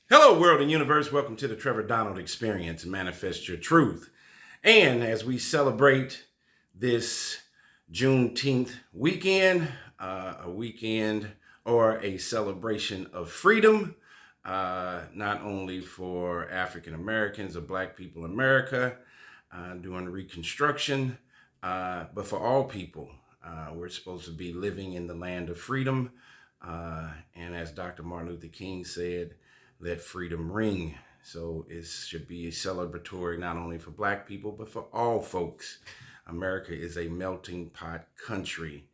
Hello, world and universe. Welcome to the Trevor Donald Experience. Manifest your truth. And as we celebrate this Juneteenth weekend, a weekend or a celebration of freedom, not only for African Americans or Black people in America during Reconstruction, but for all people. We're supposed to be living in the land of freedom. And as Dr. Martin Luther King said, let freedom ring. So it should be celebratory not only for Black people, but for all folks. America is a melting pot country.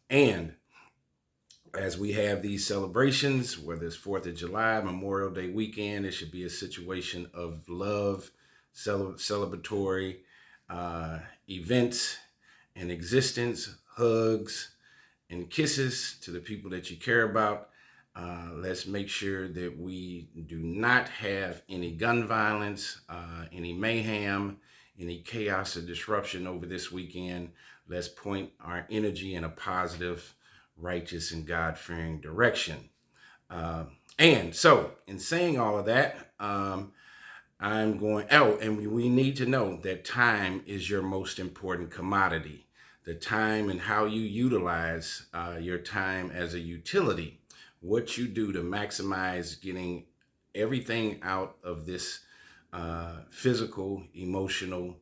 And as we have these celebrations, whether it's 4th of July, Memorial Day weekend, it should be a situation of love, celebratory events and existence, hugs and kisses to the people that you care about. Let's make sure that we do not have any gun violence, any mayhem, any chaos or disruption over this weekend. Let's point our energy in a positive, righteous, and God-fearing direction. And so, in saying all of that, we need to know that time is your most important commodity. The time and how you utilize your time as a utility. What you do to maximize getting everything out of this physical, emotional,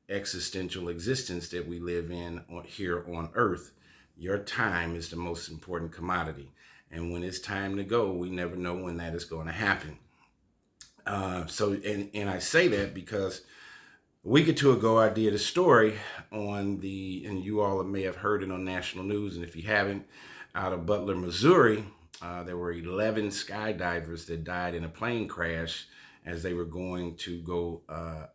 existential existence that we live in here on earth. Your time is the most important commodity. And when it's time to go, we never know when that is going to happen. And I say that because a week or two ago, I did a story and you all may have heard it on national news. And if you haven't, out of Butler, Missouri, there were 11 skydivers that died in a plane crash as they were going to go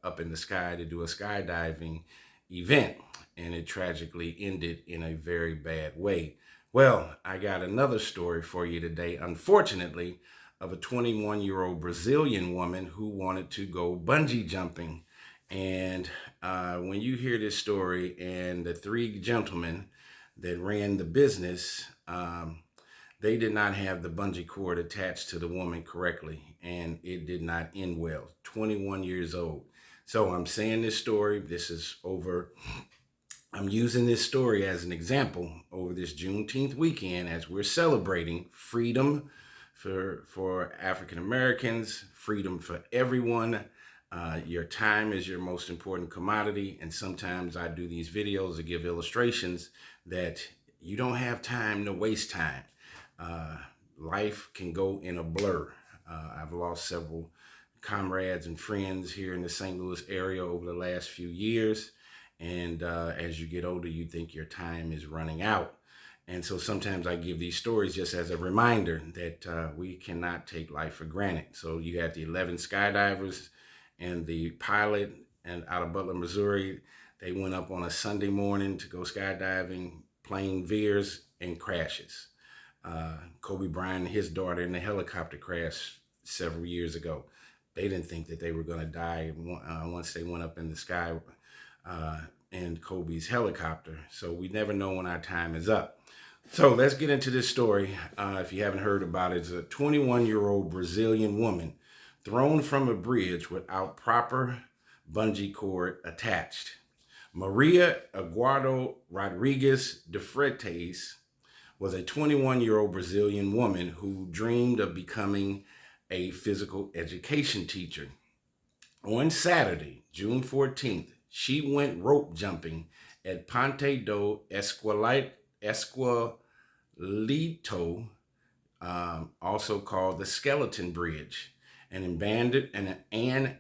up in the sky to do a skydiving event. And it tragically ended in a very bad way. Well, I got another story for you today, unfortunately, of a 21-year-old Brazilian woman who wanted to go bungee jumping. And when you hear this story and the three gentlemen that ran the business, they did not have the bungee cord attached to the woman correctly, and it did not end well. 21 years old. So I'm saying this story, I'm using this story as an example over this Juneteenth weekend as we're celebrating freedom for African Americans, freedom for everyone. Your time is your most important commodity. And sometimes I do these videos to give illustrations that you don't have time to waste time. Life can go in a blur. I've lost several comrades and friends here in the St. Louis area over the last few years. And as you get older, you think your time is running out. And so sometimes I give these stories just as a reminder that we cannot take life for granted. So you had the 11 skydivers and the pilot and out of Butler, Missouri. They went up on a Sunday morning to go skydiving, plane veers and crashes. Kobe Bryant and his daughter in the helicopter crash several years ago. They didn't think that they were going to die once they went up in the sky in Kobe's helicopter. So we never know when our time is up. So let's get into this story. If you haven't heard about it, it's a 21-year-old Brazilian woman thrown from a bridge without proper bungee cord attached. Maria Eduarda Rodrigues de Freitas was a 21-year-old Brazilian woman who dreamed of becoming a physical education teacher. On Saturday, June 14th, she went rope jumping at Ponte do Esquelito, also called the Skeleton Bridge, an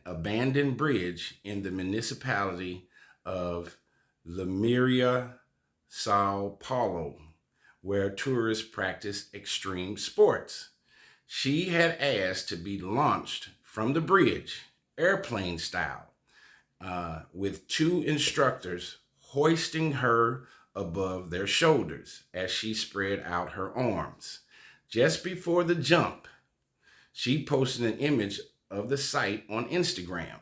abandoned bridge in the municipality of Limeira, Sao Paulo, where tourists practice extreme sports. She had asked to be launched from the bridge, airplane style, with two instructors hoisting her above their shoulders as she spread out her arms. Just before the jump, she posted an image of the site on Instagram,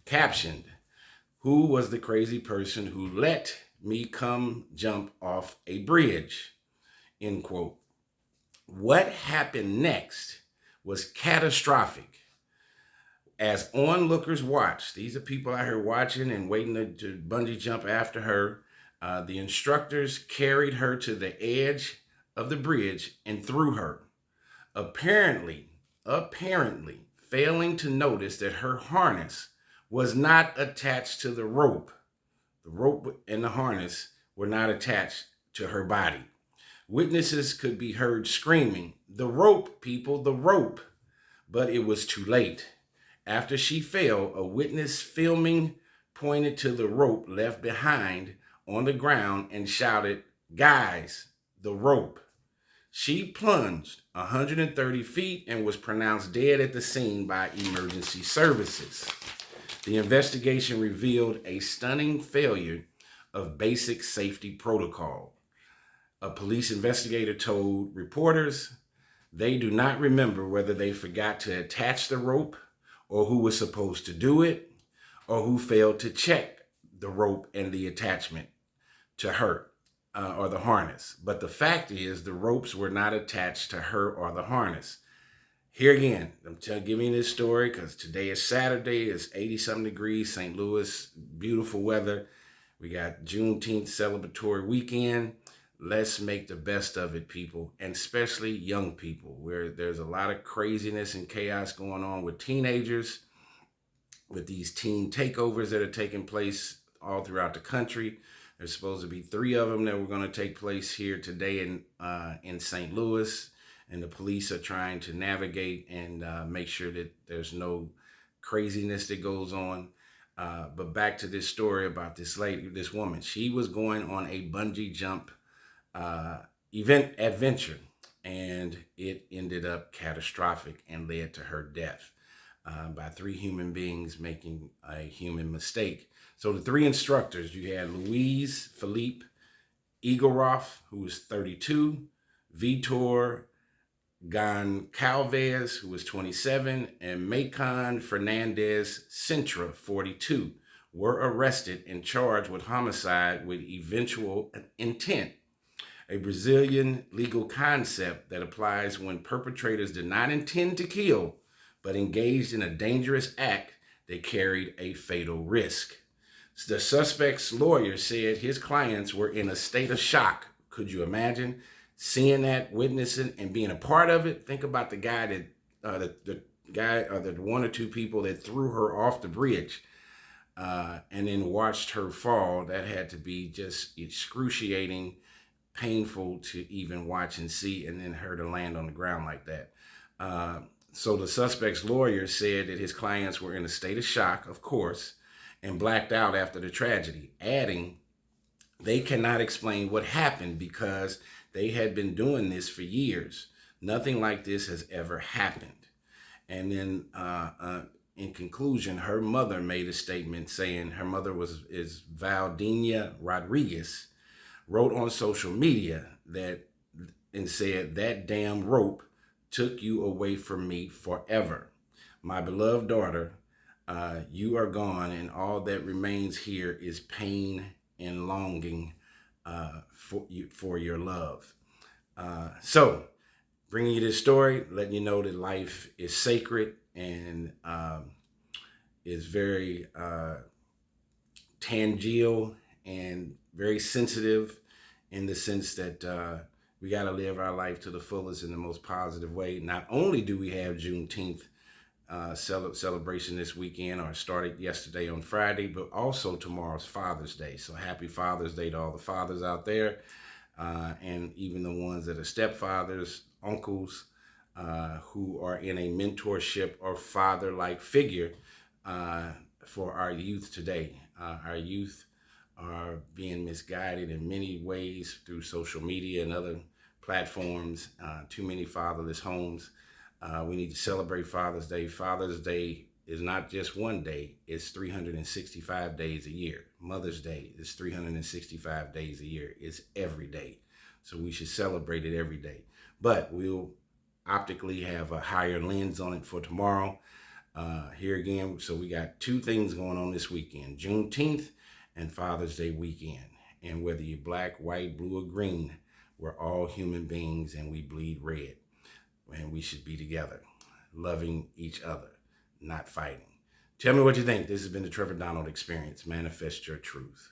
captioned, "Who was the crazy person who let me come jump off a bridge?" End quote. What happened next was catastrophic. As onlookers watched, these are people out here watching and waiting to bungee jump after her. The instructors carried her to the edge of the bridge and threw her, apparently failing to notice that her harness was not attached to the rope. The rope and the harness were not attached to her body. Witnesses could be heard screaming, "The rope, people, the rope!" But it was too late. After she fell, a witness filming pointed to the rope left behind on the ground and shouted, "Guys, the rope." She plunged 130 feet and was pronounced dead at the scene by emergency services. The investigation revealed a stunning failure of basic safety protocol. A police investigator told reporters they do not remember whether they forgot to attach the rope or who was supposed to do it or who failed to check the rope and the attachment to her. Or the harness. But the fact is the ropes were not attached to her or the harness. Here again, I'm giving you this story because today is Saturday. It's 80-something degrees, St. Louis, beautiful weather. We got Juneteenth celebratory weekend. Let's make the best of it, people, and especially young people, where there's a lot of craziness and chaos going on with teenagers, with these teen takeovers that are taking place all throughout the country. There's supposed to be 3 of them that were going to take place here today in St. Louis, and the police are trying to navigate and make sure that there's no craziness that goes on. But back to this story about this lady, this woman. She was going on a bungee jump adventure, and it ended up catastrophic and led to her death by 3 human beings making a human mistake. So the 3 instructors, you had Louise Philippe Igoroff, who was 32, Vitor Goncalves, who was 27, and Macon Fernandez Sintra, 42, were arrested and charged with homicide with eventual intent, a Brazilian legal concept that applies when perpetrators did not intend to kill, but engaged in a dangerous act that carried a fatal risk. The suspect's lawyer said his clients were in a state of shock. Could you imagine seeing that, witnessing, and being a part of it? Think about the guy the 1 or 2 people that threw her off the bridge and then watched her fall. That had to be just excruciating, painful to even watch and see, and then her to land on the ground like that. So the suspect's lawyer said that his clients were in a state of shock, of course, and blacked out after the tragedy, adding they cannot explain what happened because they had been doing this for years. Nothing like this has ever happened. And then in conclusion, her mother made a statement saying her mother is Valdina Rodriguez, wrote on social media and said, "That damn rope took you away from me forever. My beloved daughter, you are gone, and all that remains here is pain and longing for your love." So, bringing you this story, letting you know that life is sacred and is very tangible and very sensitive in the sense that we got to live our life to the fullest in the most positive way. Not only do we have Juneteenth celebration this weekend, or started yesterday on Friday, but also tomorrow's Father's Day. So happy Father's Day to all the fathers out there, and even the ones that are stepfathers, uncles, who are in a mentorship or father-like figure for our youth today. Our youth are being misguided in many ways through social media and other platforms, too many fatherless homes. We need to celebrate Father's Day. Father's Day is not just one day, it's 365 days a year. Mother's Day is 365 days a year. It's every day. So we should celebrate it every day. But we'll optically have a higher lens on it for tomorrow. Here again, so we got 2 things going on this weekend, Juneteenth and Father's Day weekend. And whether you're black, white, blue, or green, we're all human beings and we bleed red. And we should be together. loving each other, not fighting. Tell me what you think. This has been the Trevor Donald Experience. Manifest your truth.